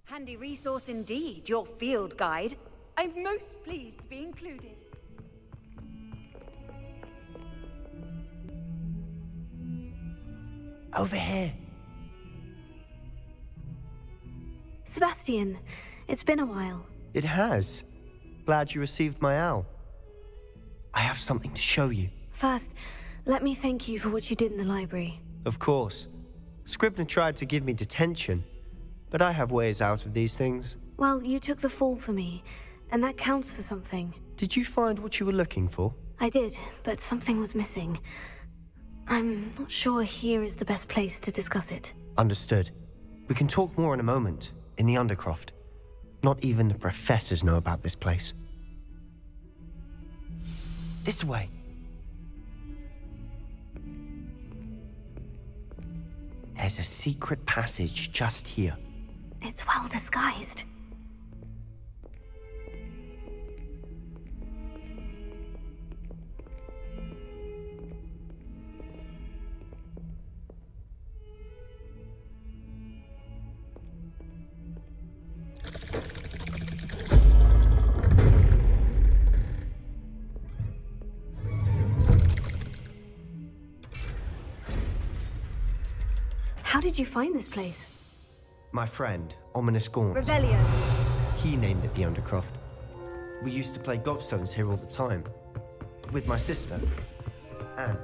Handy resource indeed, your field guide. I'm most pleased to be included. Over here. Sebastian, it's been a while. It has. Glad you received my owl. I have something to show you. First, let me thank you for what you did in the library. Of course. Scribner tried to give me detention, but I have ways out of these things. Well, you took the fall for me, and that counts for something. Did you find what you were looking for? I did, but something was missing. I'm not sure here is the best place to discuss it. Understood. We can talk more in a moment, in the Undercroft. Not even the professors know about this place. This way. There's a secret passage just here. It's well disguised. How did you find this place? My friend, Ominous Gaunt. Revelio. He named it the Undercroft. We used to play gobstones here all the time. With my sister, Anne.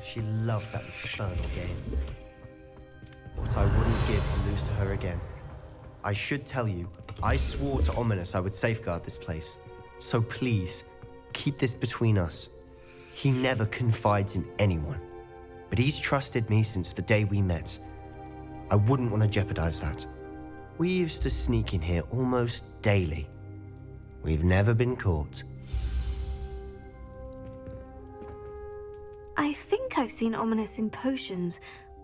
She loved that infernal game. What I wouldn't give to lose to her again. I should tell you, I swore to Ominous I would safeguard this place. So please, keep this between us. He never confides in anyone. But he's trusted me since the day we met. I wouldn't want to jeopardize that. We used to sneak in here almost daily. We've never been caught. I think I've seen Ominous in potions.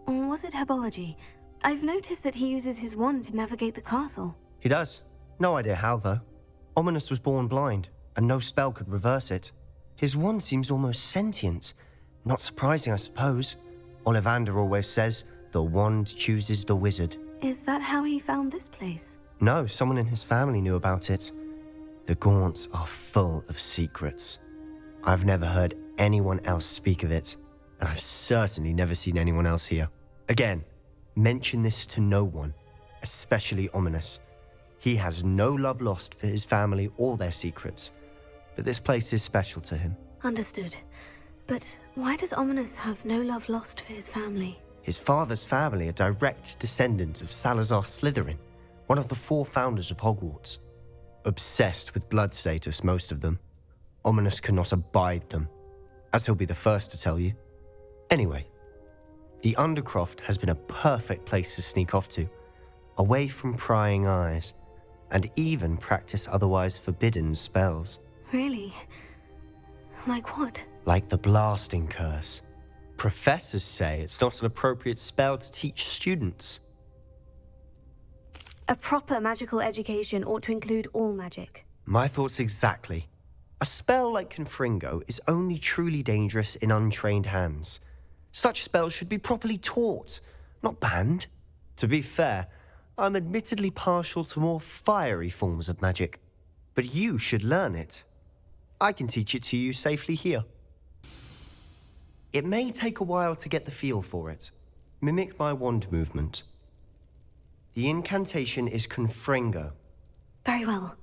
Or was it herbology? I've noticed that he uses his wand to navigate the castle. He does. No idea how, though. Ominous was born blind, and no spell could reverse it. His wand seems almost sentient. Not surprising, I suppose. Ollivander always says, the wand chooses the wizard. Is that how he found this place? No, someone in his family knew about it. The Gaunts are full of secrets. I've never heard anyone else speak of it, and I've certainly never seen anyone else here. Again, mention this to no one, especially Ominous. He has no love lost for his family or their secrets, but this place is special to him. Understood. But why does Ominous have no love lost for his family? His father's family are direct descendants of Salazar Slytherin, one of the 4 founders of Hogwarts. Obsessed with blood status, most of them. Ominous cannot abide them, as he'll be the first to tell you. Anyway, the Undercroft has been a perfect place to sneak off to, away from prying eyes, and even practice otherwise forbidden spells. Really? Like what? Like the blasting curse. Professors say it's not an appropriate spell to teach students. A proper magical education ought to include all magic. My thoughts exactly. A spell like Confringo is only truly dangerous in untrained hands. Such spells should be properly taught, not banned. To be fair, I'm admittedly partial to more fiery forms of magic. But you should learn it. I can teach it to you safely here. It may take a while to get the feel for it. Mimic my wand movement. The incantation is Confringo. Very well.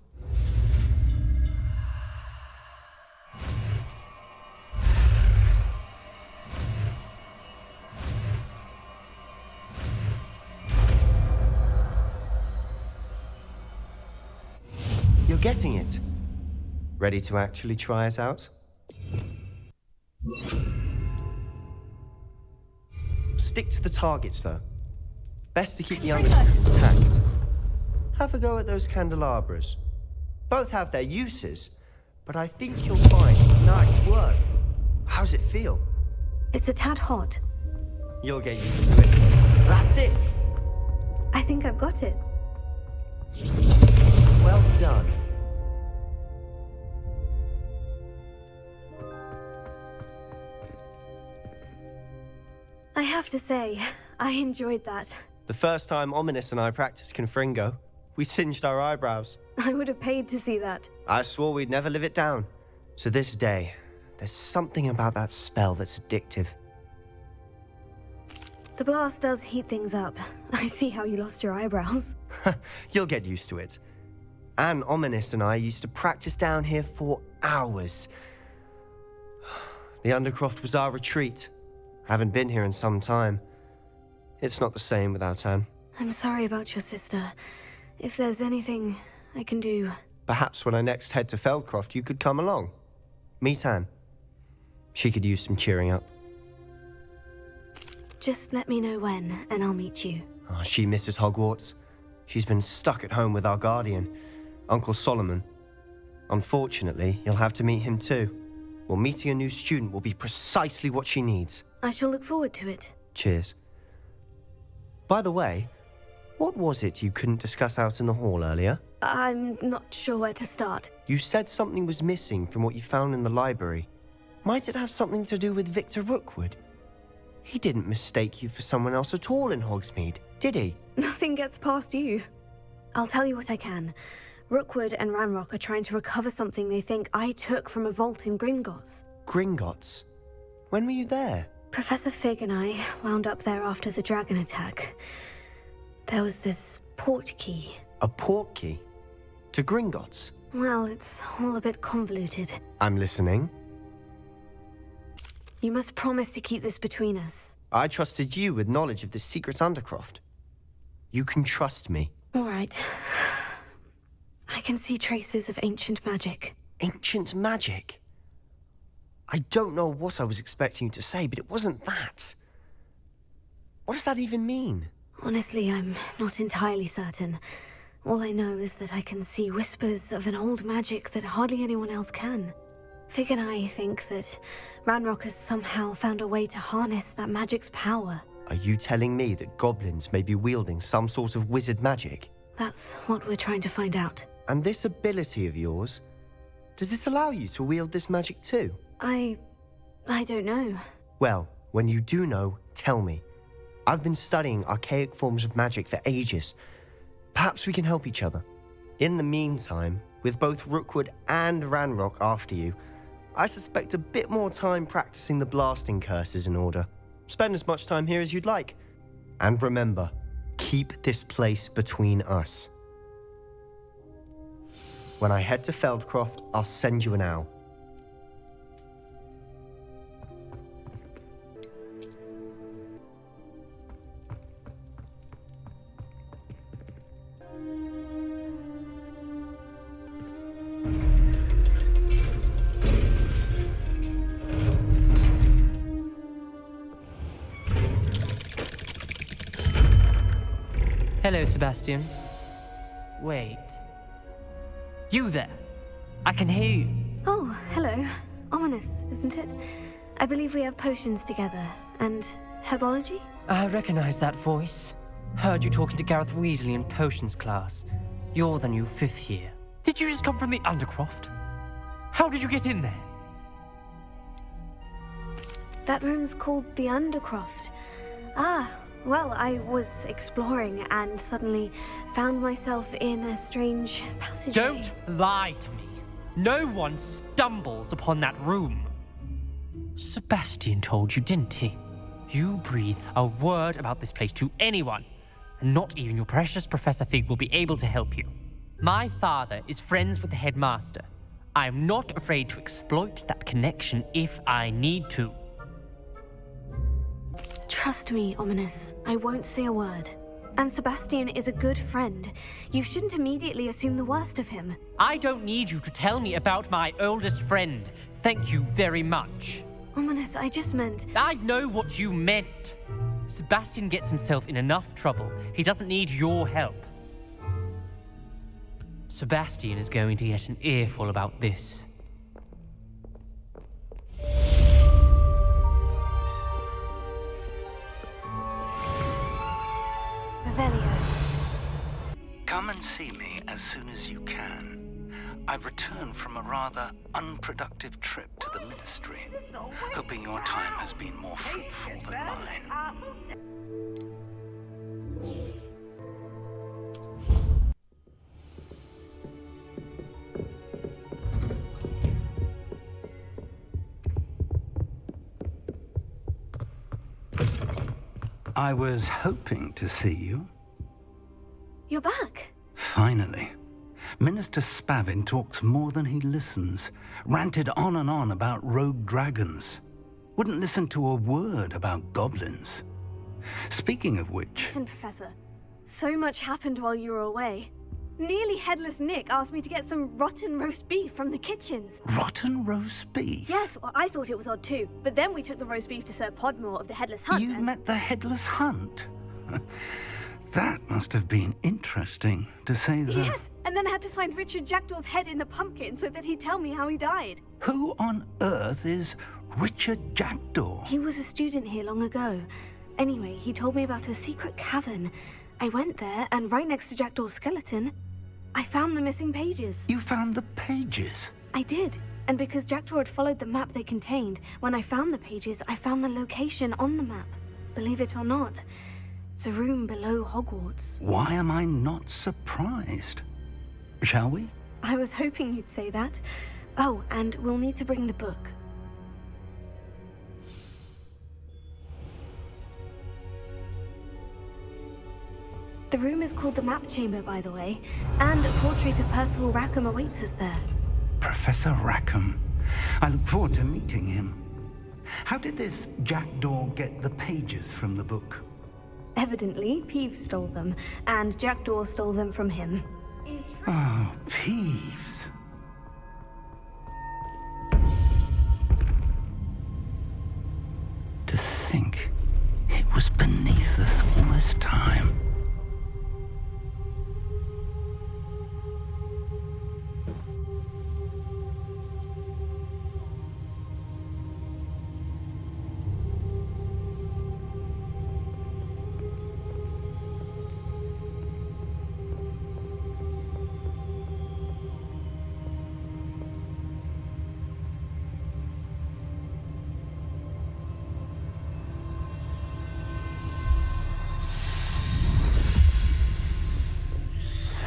You're getting it. Ready to actually try it out? Stick to the targets, though. Best to keep the Undercroft intact. Have a go at those candelabras. Both have their uses, but I think you'll find nice work. How's it feel? It's a tad hot. You'll get used to it. That's it! I think I've got it. Well done. I have to say, I enjoyed that. The first time Ominous and I practiced Confringo, we singed our eyebrows. I would have paid to see that. I swore we'd never live it down. To this day, there's something about that spell that's addictive. The blast does heat things up. I see how you lost your eyebrows. You'll get used to it. Anne, Ominous and I used to practice down here for hours. The Undercroft was our retreat. Haven't been here in some time. It's not the same without Anne. I'm sorry about your sister. If there's anything I can do... Perhaps when I next head to Feldcroft, you could come along. Meet Anne. She could use some cheering up. Just let me know when, and I'll meet you. Oh, she misses Hogwarts. She's been stuck at home with our guardian, Uncle Solomon. Unfortunately, you'll have to meet him too. Well, meeting a new student will be precisely what she needs. I shall look forward to it. Cheers. By the way, what was it you couldn't discuss out in the hall earlier? I'm not sure where to start. You said something was missing from what you found in the library. Might it have something to do with Victor Rookwood? He didn't mistake you for someone else at all in Hogsmeade, did he? Nothing gets past you. I'll tell you what I can. Rookwood and Ranrock are trying to recover something they think I took from a vault in Gringotts. Gringotts? When were you there? Professor Fig and I wound up there after the dragon attack. There was this portkey. A portkey? To Gringotts? Well, it's all a bit convoluted. I'm listening. You must promise to keep this between us. I trusted you with knowledge of the secret Undercroft. You can trust me. All right. I can see traces of ancient magic. Ancient magic? I don't know what I was expecting you to say, but it wasn't that. What does that even mean? Honestly, I'm not entirely certain. All I know is that I can see whispers of an old magic that hardly anyone else can. Fig and I think that Ranrock has somehow found a way to harness that magic's power. Are you telling me that goblins may be wielding some sort of wizard magic? That's what we're trying to find out. And this ability of yours, does it allow you to wield this magic too? I don't know. Well, when you do know, tell me. I've been studying archaic forms of magic for ages. Perhaps we can help each other. In the meantime, with both Rookwood and Ranrock after you, I suspect a bit more time practicing the blasting curse is in order. Spend as much time here as you'd like. And remember, keep this place between us. When I head to Feldcroft, I'll send you an owl. Hello, Sebastian. Wait. You there? I can hear you. Oh, hello. Ominous, isn't it? I believe we have potions together. And herbology? I recognize that voice. Heard you talking to Gareth Weasley in potions class. You're the new 5th year. Did you just come from the Undercroft? How did you get in there? That room's called the Undercroft. Ah, well, I was exploring and suddenly found myself in a strange passageway. Don't lie to me. No one stumbles upon that room. Sebastian told you, didn't he? You breathe a word about this place to anyone, and not even your precious Professor Fig will be able to help you. My father is friends with the headmaster. I am not afraid to exploit that connection if I need to. Trust me, Ominous. I won't say a word. And Sebastian is a good friend. You shouldn't immediately assume the worst of him. I don't need you to tell me about my oldest friend. Thank you very much. Ominous, I just meant... I know what you meant. Sebastian gets himself in enough trouble. He doesn't need your help. Sebastian is going to get an earful about this. Revelio. Come and see me as soon as you can. I've returned from a rather unproductive trip to the Ministry, hoping your time has been more fruitful than mine. I was hoping to see you. You're back. Finally. Minister Spavin talks more than he listens. Ranted on and on about rogue dragons. Wouldn't listen to a word about goblins. Speaking of which... Listen, Professor. So much happened while you were away. Nearly Headless Nick asked me to get some rotten roast beef from the kitchens. Rotten roast beef? Yes, well, I thought it was odd too. But then we took the roast beef to Sir Podmore of the Headless Hunt. You met the Headless Hunt? That must have been interesting, to say the... Yes, and then I had to find Richard Jackdaw's head in the pumpkin so that he'd tell me how he died. Who on earth is Richard Jackdaw? He was a student here long ago. Anyway, he told me about a secret cavern. I went there, and right next to Jackdaw's skeleton, I found the missing pages. You found the pages? I did. And because Jackdaw had followed the map they contained, when I found the pages, I found the location on the map. Believe it or not, it's a room below Hogwarts. Why am I not surprised? Shall we? I was hoping you'd say that. Oh, and we'll need to bring the book. The room is called the Map Chamber, by the way, and a portrait of Percival Rackham awaits us there. Professor Rackham. I look forward to meeting him. How did this Jackdaw get the pages from the book? Evidently, Peeves stole them, and Jackdaw stole them from him. Oh, Peeves. To think it was beneath us all this time.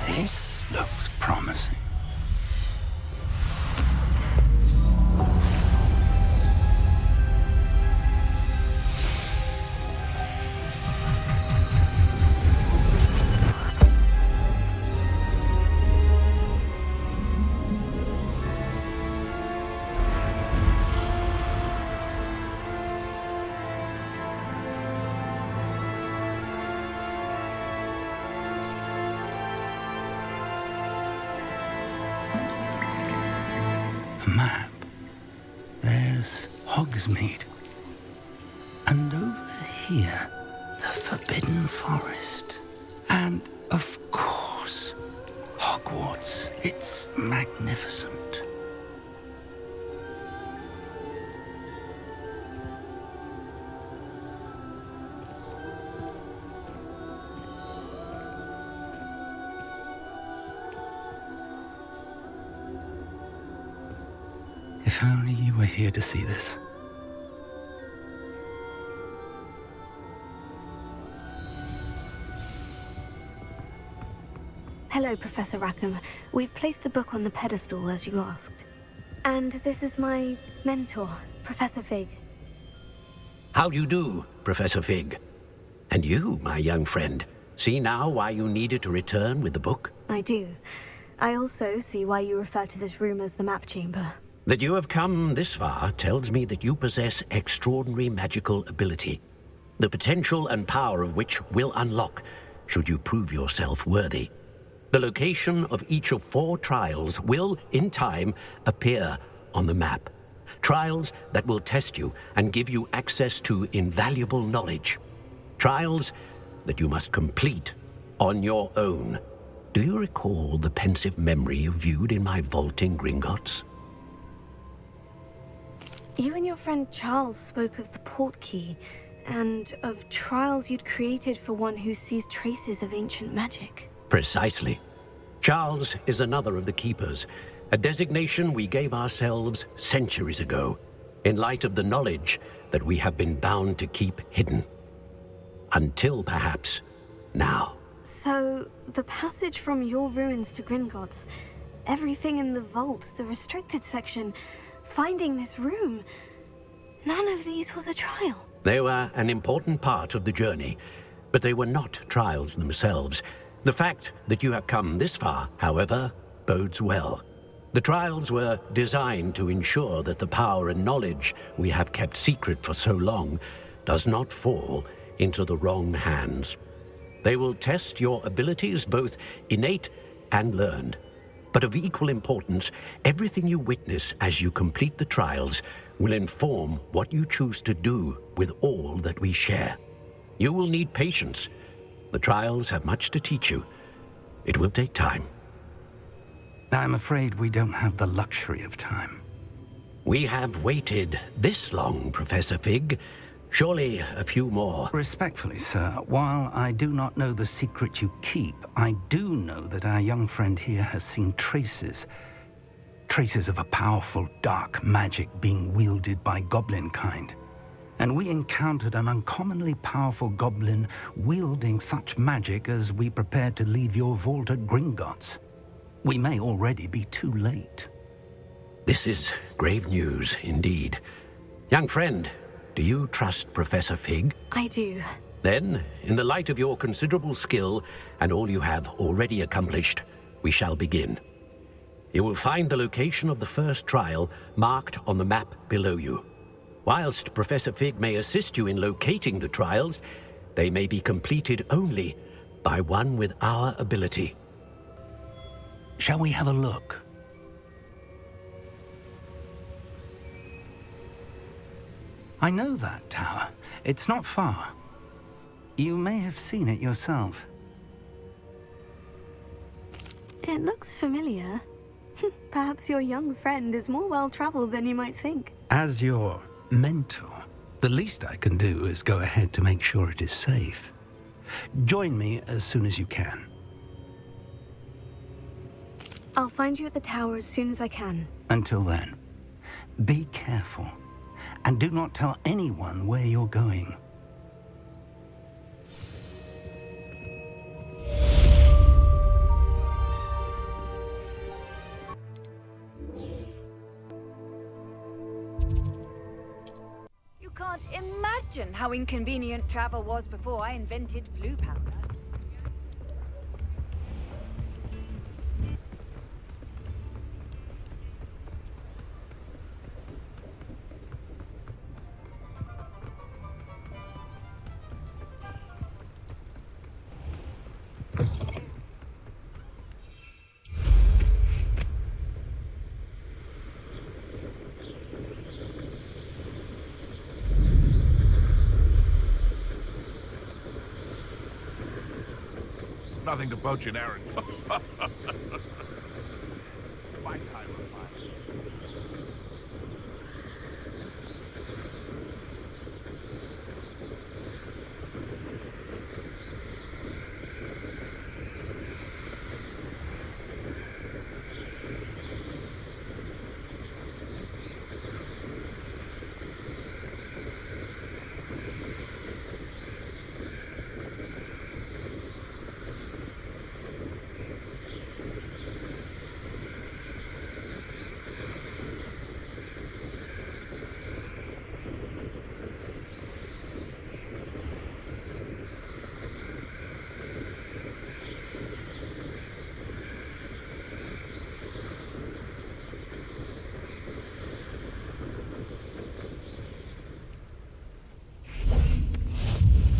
This looks promising. Map. There's Hogsmeade. And over here, the Forbidden Forest. And, of course, Hogwarts. It's magnificent. If only you were here to see this. Hello, Professor Rackham. We've placed the book on the pedestal, as you asked. And this is my mentor, Professor Fig. How do you do, Professor Fig? And you, my young friend, see now why you needed to return with the book? I do. I also see why you refer to this room as the Map Chamber. That you have come this far tells me that you possess extraordinary magical ability, the potential and power of which will unlock should you prove yourself worthy. The location of each of 4 trials will, in time, appear on the map. Trials that will test you and give you access to invaluable knowledge. Trials that you must complete on your own. Do you recall the pensive memory you viewed in my vault in Gringotts? You and your friend Charles spoke of the portkey, and of trials you'd created for one who sees traces of ancient magic. Precisely. Charles is another of the keepers, a designation we gave ourselves centuries ago, in light of the knowledge that we have been bound to keep hidden. Until perhaps now. So, the passage from your ruins to Gringotts, everything in the vault, the restricted section, finding this room, none of these was a trial. They were an important part of the journey, but they were not trials themselves. The fact that you have come this far, however, bodes well. The trials were designed to ensure that the power and knowledge we have kept secret for so long does not fall into the wrong hands. They will test your abilities, both innate and learned. But of equal importance, everything you witness as you complete the trials will inform what you choose to do with all that we share. You will need patience. The trials have much to teach you. It will take time. I'm afraid we don't have the luxury of time. We have waited this long, Professor Fig. Surely a few more. Respectfully, sir, while I do not know the secret you keep, I do know that our young friend here has seen traces of a powerful dark magic being wielded by goblin kind. And we encountered an uncommonly powerful goblin wielding such magic as we prepared to leave your vault at Gringotts. We may already be too late. This is grave news indeed. Young friend, do you trust Professor Fig? I do. Then, in the light of your considerable skill and all you have already accomplished, we shall begin. You will find the location of the first trial marked on the map below you. Whilst Professor Fig may assist you in locating the trials, they may be completed only by one with our ability. Shall we have a look? I know that tower. It's not far. You may have seen it yourself. It looks familiar. Perhaps your young friend is more well-traveled than you might think. As your mentor, the least I can do is go ahead to make sure it is safe. Join me as soon as you can. I'll find you at the tower as soon as I can. Until then, be careful. And do not tell anyone where you're going. You can't imagine how inconvenient travel was before I invented flu powder. Nothing to poach an errand. My time of life.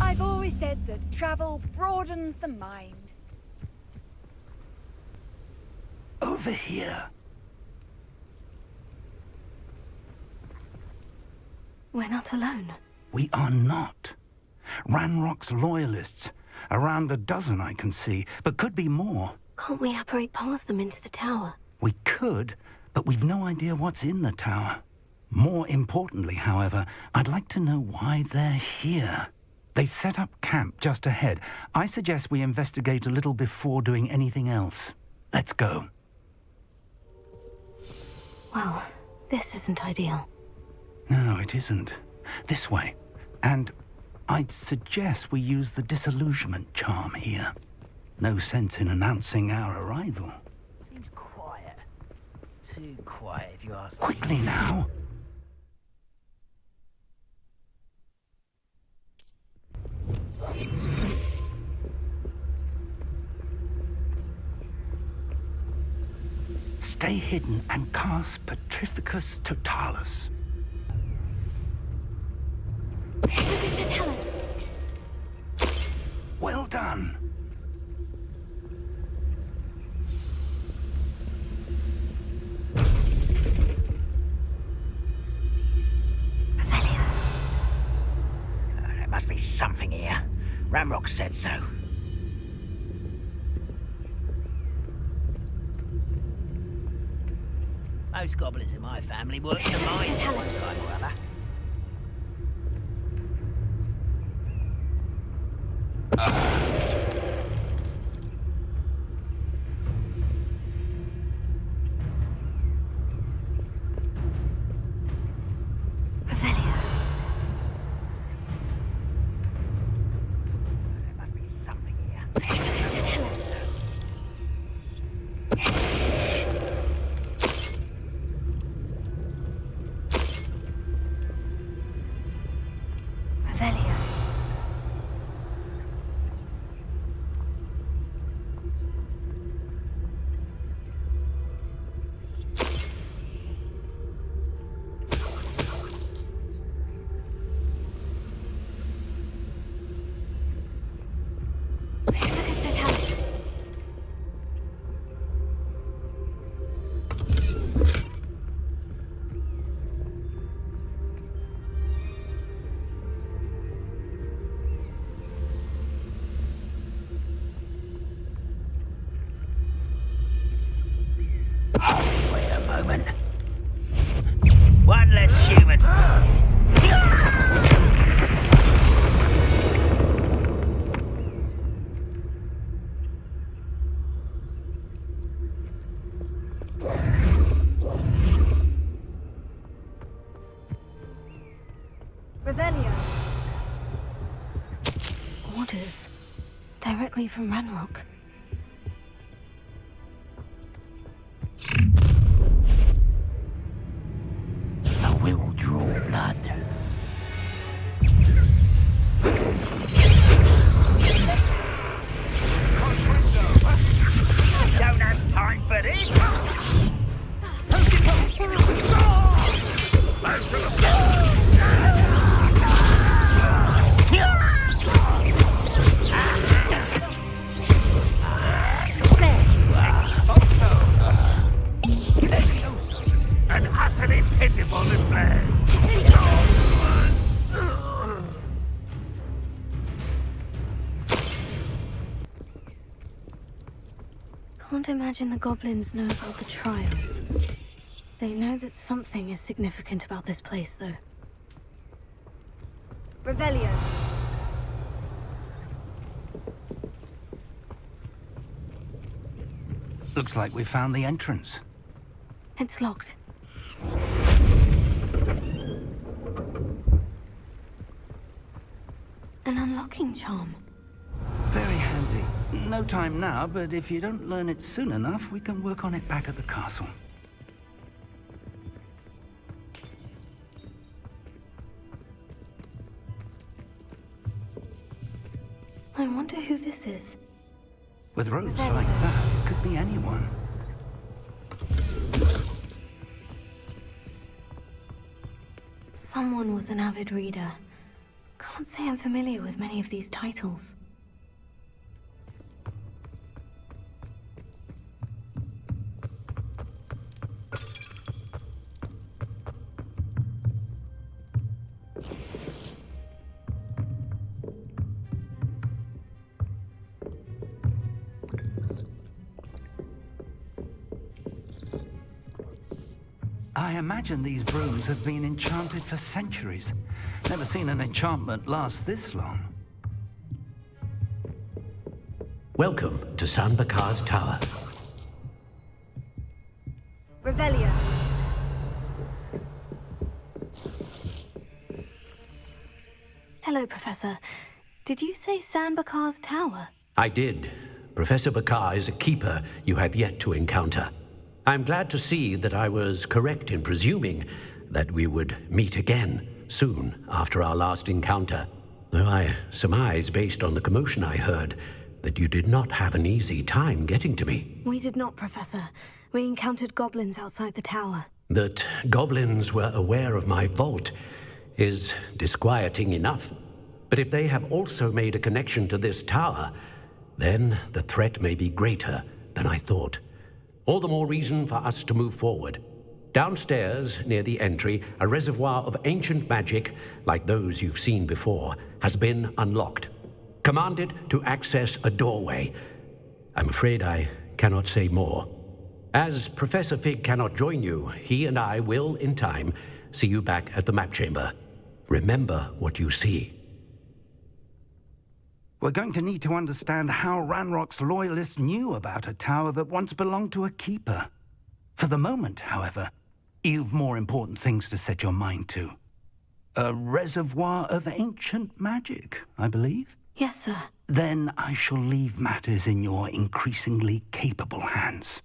I've always said that travel broadens the mind. Over here. We're not alone. We are not. Ranrock's loyalists. Around a dozen I can see, but could be more. Can't we apparate past them into the tower? We could, but we've no idea what's in the tower. More importantly, however, I'd like to know why they're here. They've set up camp just ahead. I suggest we investigate a little before doing anything else. Let's go. Well, this isn't ideal. No, it isn't. This way. And I'd suggest we use the disillusionment charm here. No sense in announcing our arrival. Seems quiet. Too quiet, if you ask me. Quickly now. Stay hidden and cast Petrificus Totalis. Focus to tell us. Well done. There must be something here. Ramrock said so. Most goblins in my family work in the mines at one time or other. Revelio. There must be something here. Focus to tell us. Revelio. Focus to tell us. Wait a moment. One less human. Revelio. Orders. Directly from Ranrock. I will draw blood. I don't have time for this. An utterly pitiful display. Can't imagine the goblins know about the trials. They know that something is significant about this place, though. Revelio. Looks like we found the entrance. It's locked. An unlocking charm. Very handy. No time now, but if you don't learn it soon enough, we can work on it back at the castle. I wonder who this is. With robes like that, it could be anyone. Someone was an avid reader. Can't say I'm familiar with many of these titles. I imagine these brooms have been enchanted for centuries. Never seen an enchantment last this long. Welcome to San Bakar's Tower. Revelio. Hello, Professor. Did you say Sanbakar's tower? I did. Professor Bakar is a keeper you have yet to encounter. I'm glad to see that I was correct in presuming that we would meet again soon after our last encounter. Though I surmise, based on the commotion I heard, that you did not have an easy time getting to me. We did not, Professor. We encountered goblins outside the tower. That goblins were aware of my vault is disquieting enough. But if they have also made a connection to this tower, then the threat may be greater than I thought. All the more reason for us to move forward. Downstairs, near the entry, a reservoir of ancient magic, like those you've seen before, has been unlocked. Commanded to access a doorway. I'm afraid I cannot say more. As Professor Fig cannot join you, he and I will, in time, see you back at the map chamber. Remember what you see. We're going to need to understand how Ranrock's loyalists knew about a tower that once belonged to a keeper. For the moment, however, you've more important things to set your mind to. A reservoir of ancient magic, I believe? Yes, sir. Then I shall leave matters in your increasingly capable hands.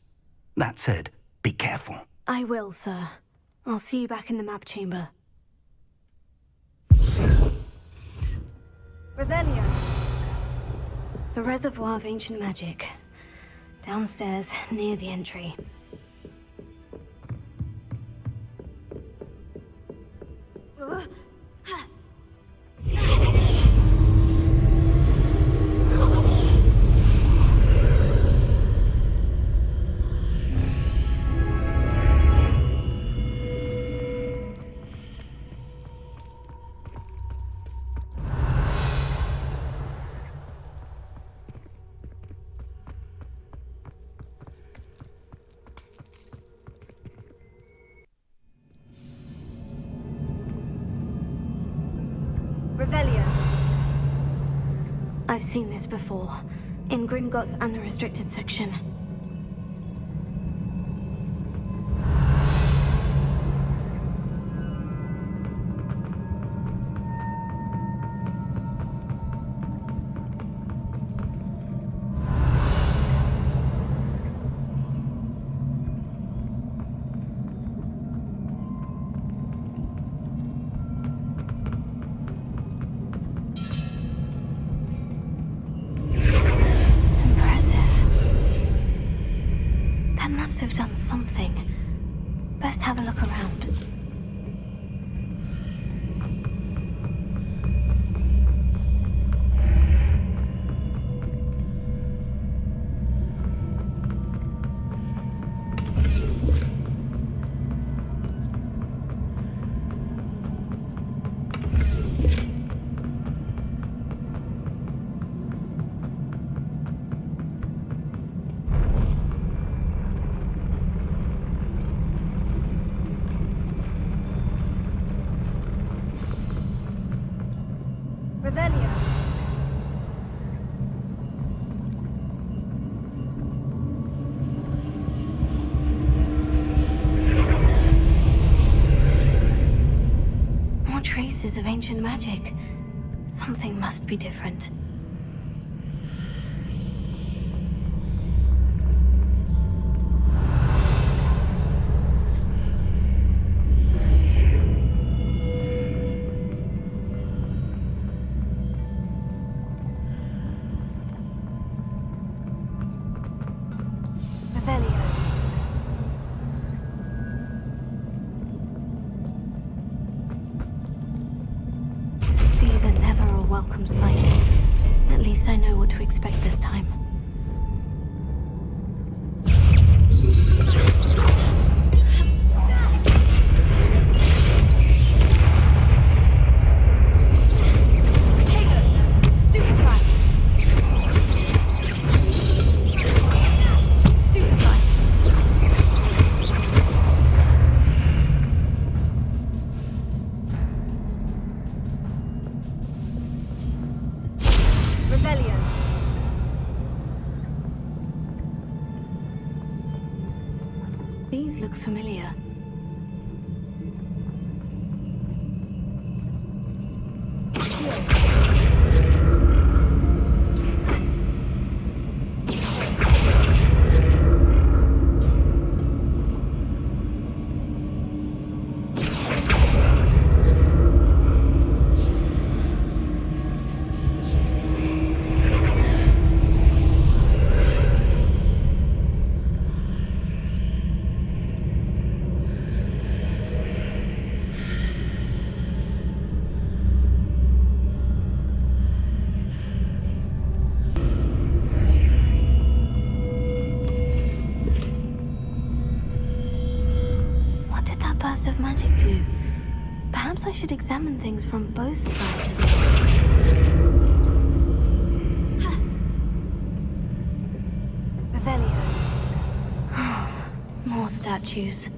That said, be careful. I will, sir. I'll see you back in the map chamber. Revelio. The reservoir of ancient magic. Downstairs, near the entry. Revelio. I've seen this before, in Gringotts and the restricted section. Must have done something. Best have a look around. Revelio. More traces of ancient magic. Something must be different. These are never a welcome sight. At least I know what to expect this time. These look familiar. burst of magic do? Perhaps I should examine things from both sides of it. Revelio. More statues.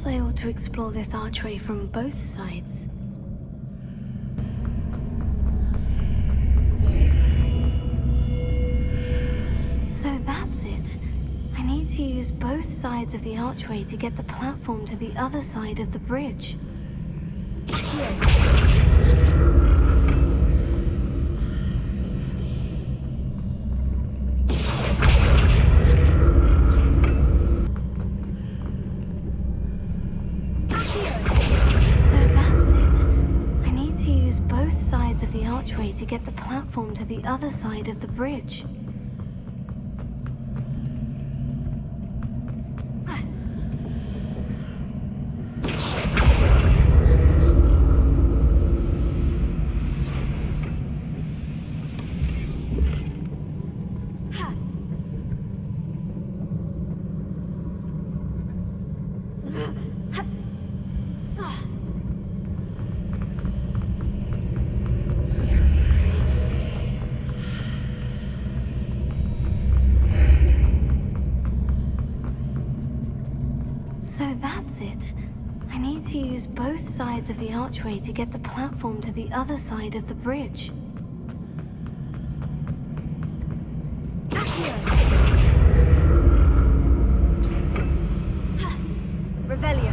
I ought to explore this archway from both sides. So that's it. I need to use both sides of the archway to get the platform to the other side of the bridge. Of the archway to get the platform to the other side of the bridge. So that's it. I need to use both sides of the archway to get the platform to the other side of the bridge. Revelio.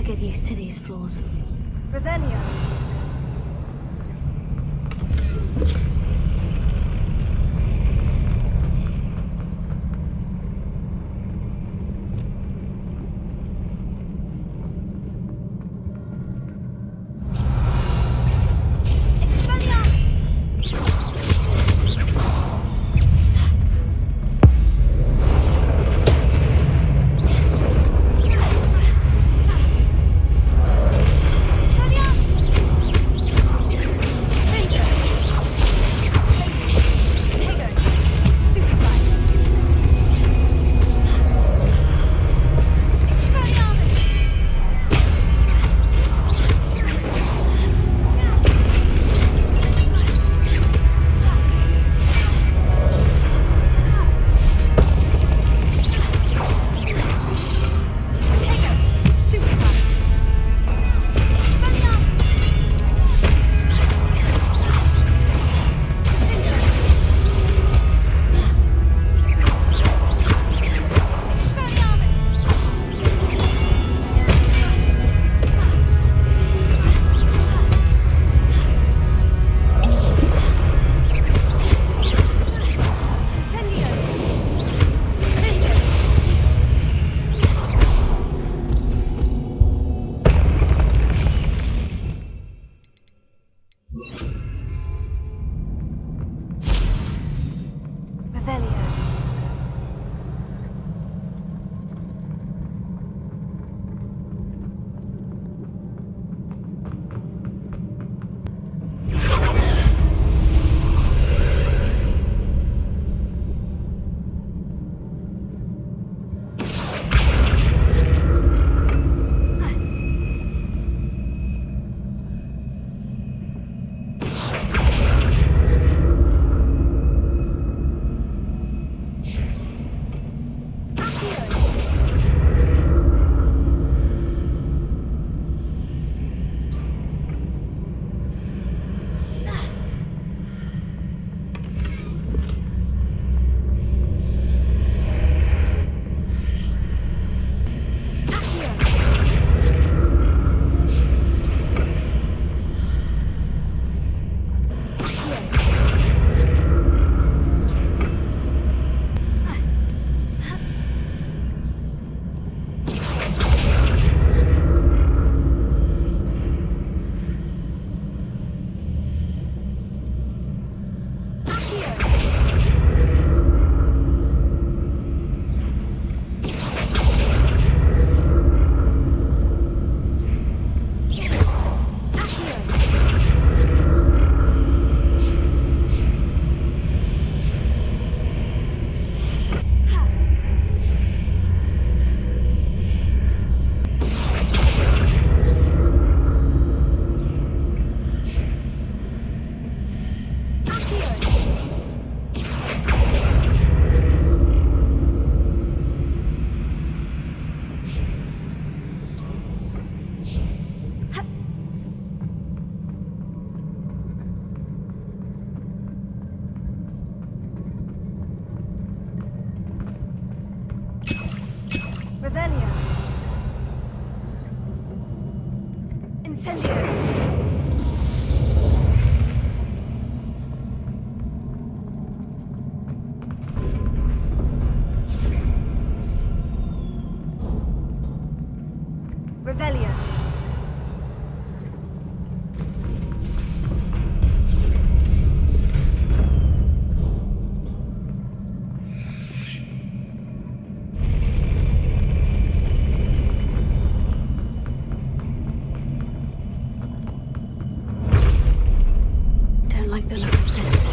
Get used to these floors. Revelio. Revelio. Incendio. Revelio. Don't like the look of this.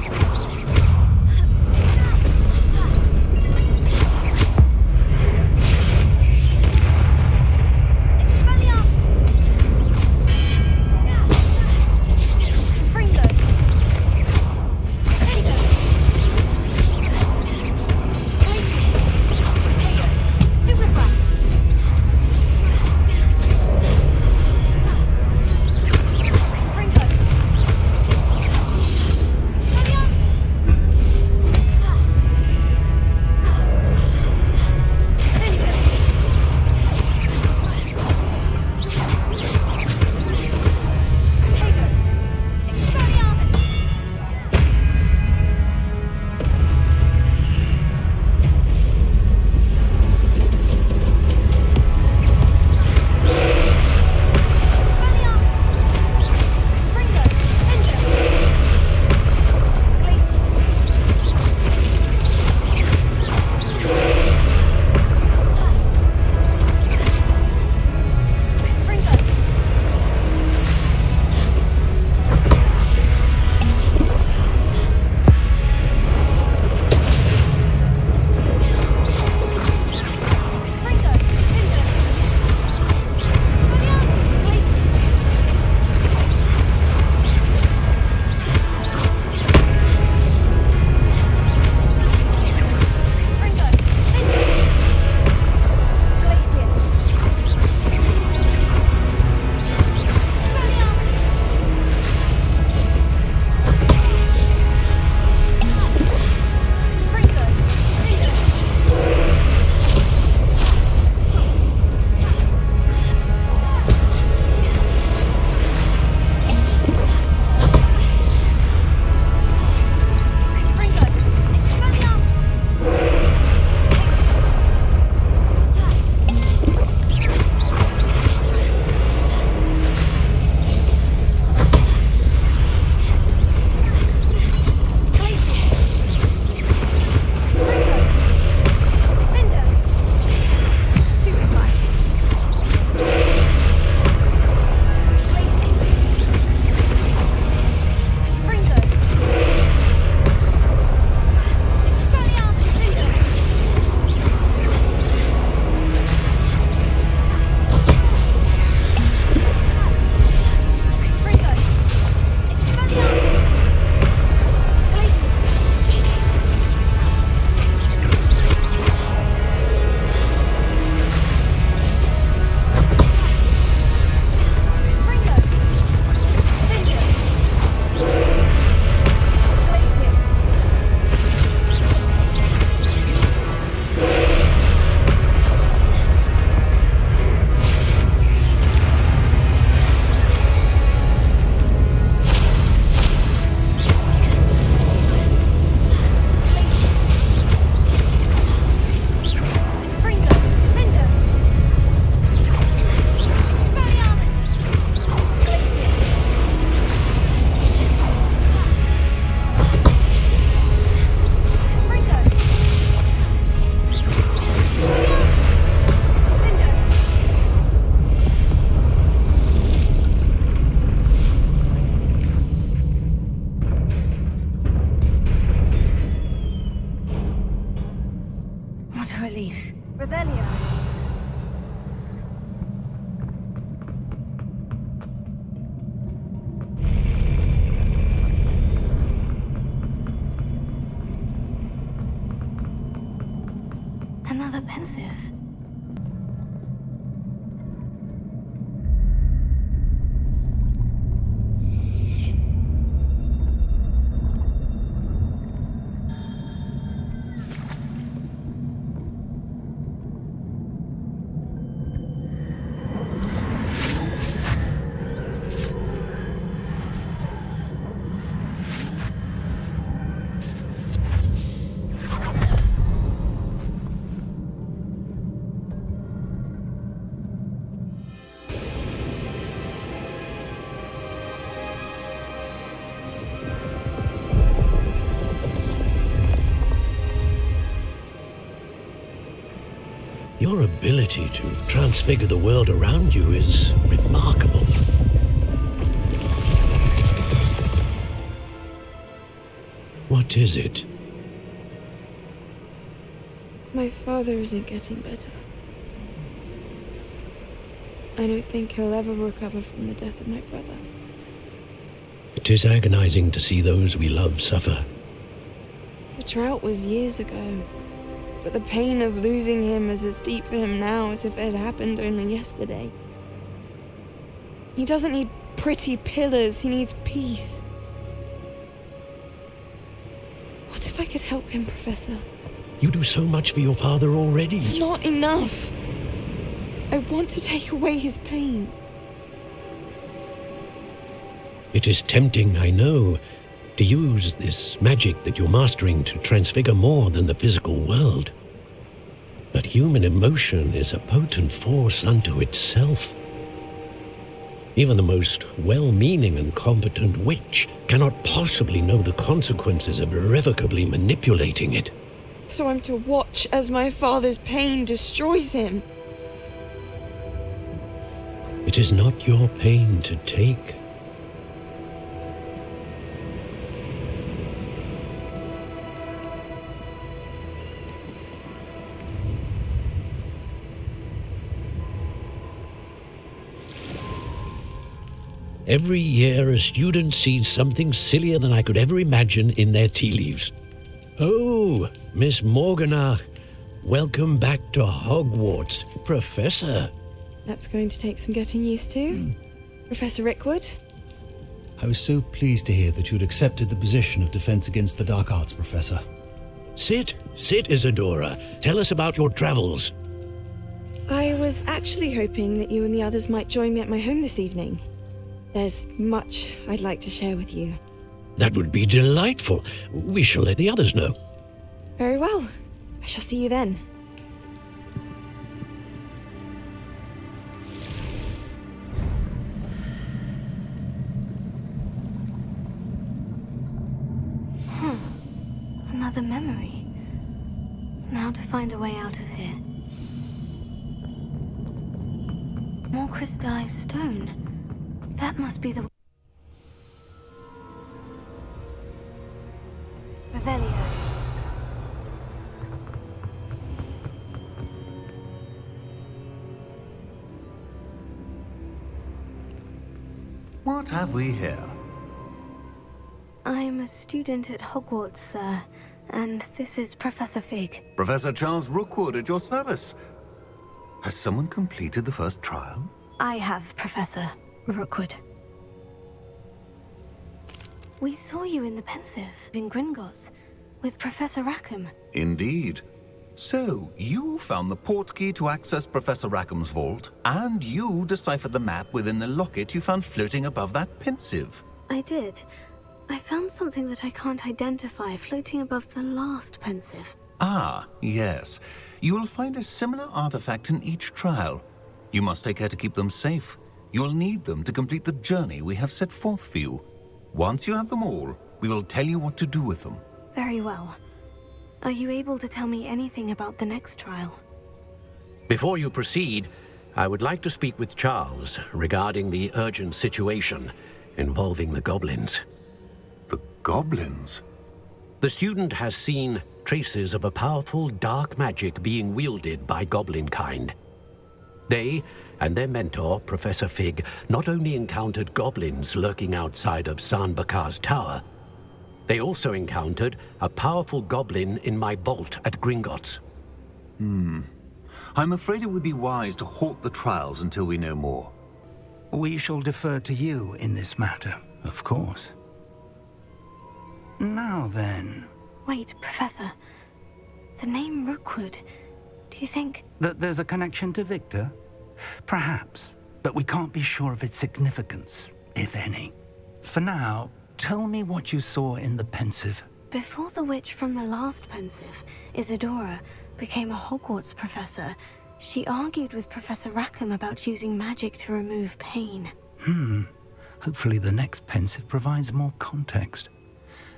relief. Revelio. Another pensive. Your ability to transfigure the world around you is remarkable. What is it? My father isn't getting better. I don't think he'll ever recover from the death of my brother. It is agonizing to see those we love suffer. The drought was years ago, but the pain of losing him is as deep for him now as if it had happened only yesterday. He doesn't need pretty pillars, he needs peace. What if I could help him, Professor? You do so much for your father already. It's not enough. I want to take away his pain. It is tempting, I know, to use this magic that you're mastering to transfigure more than the physical world. But human emotion is a potent force unto itself. Even the most well-meaning and competent witch cannot possibly know the consequences of irrevocably manipulating it. So I'm to watch as my father's pain destroys him. It is not your pain to take. Every year, a student sees something sillier than I could ever imagine in their tea leaves. Oh, Miss Morganach, welcome back to Hogwarts, Professor. That's going to take some getting used to. Professor Rickwood? I was so pleased to hear that you'd accepted the position of Defense Against the Dark Arts, Professor. Sit, Isadora. Tell us about your travels. I was actually hoping that you and the others might join me at my home this evening. There's much I'd like to share with you. That would be delightful. We shall let the others know. Very well. I shall see you then. Another memory. Now to find a way out of here. More crystallized stone. That must be the... Revelio. What have we here? I'm a student at Hogwarts, sir, and this is Professor Fig. Professor Charles Rookwood at your service. Has someone completed the first trial? I have, Professor Rookwood. We saw you in the Pensive in Gringotts with Professor Rackham. Indeed. So, you found the portkey to access Professor Rackham's vault, and you deciphered the map within the locket you found floating above that Pensive. I did. I found something that I can't identify floating above the last Pensive. Ah, yes. You will find a similar artifact in each trial. You must take care to keep them safe. You'll need them to complete the journey we have set forth for you. Once you have them all, we will tell you what to do with them. Very well. Are you able to tell me anything about the next trial? Before you proceed, I would like to speak with Charles regarding the urgent situation involving the goblins. The goblins? The student has seen traces of a powerful dark magic being wielded by goblin kind. They and their mentor, Professor Fig, not only encountered goblins lurking outside of San Bakar's tower, they also encountered a powerful goblin in my vault at Gringotts. I'm afraid it would be wise to halt the trials until we know more. We shall defer to you in this matter, of course. Now then... Wait, Professor. The name Rookwood. Do you think... that there's a connection to Victor? Perhaps, but we can't be sure of its significance, if any. For now, tell me what you saw in the Pensive. Before the witch from the last Pensive, Isadora, became a Hogwarts professor, she argued with Professor Rackham about using magic to remove pain. Hopefully the next Pensive provides more context.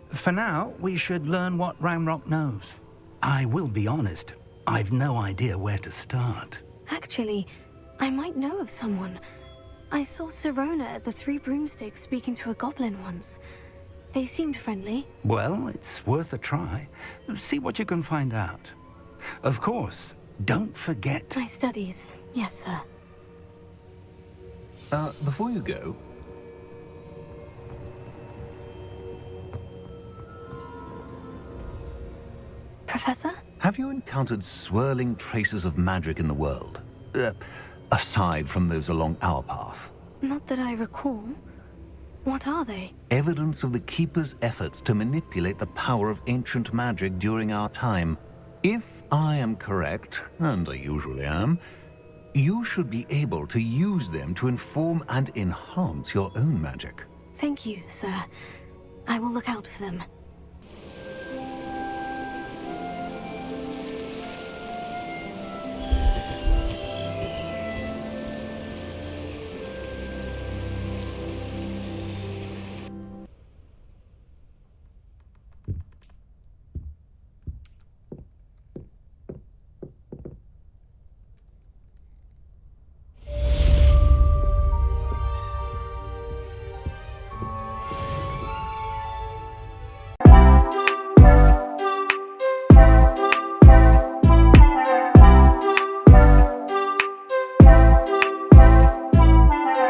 For now, we should learn what Ranrock knows. I will be honest. I've no idea where to start. Actually, I might know of someone. I saw Sirona at the Three Broomsticks speaking to a goblin once. They seemed friendly. Well, it's worth a try. See what you can find out. Of course, don't forget... My studies. Yes, sir. Before you go... Professor? Have you encountered swirling traces of magic in the world? Aside from those along our path? Not that I recall. What are they? Evidence of the Keeper's efforts to manipulate the power of ancient magic during our time. If I am correct, and I usually am, you should be able to use them to inform and enhance your own magic. Thank you, sir. I will look out for them.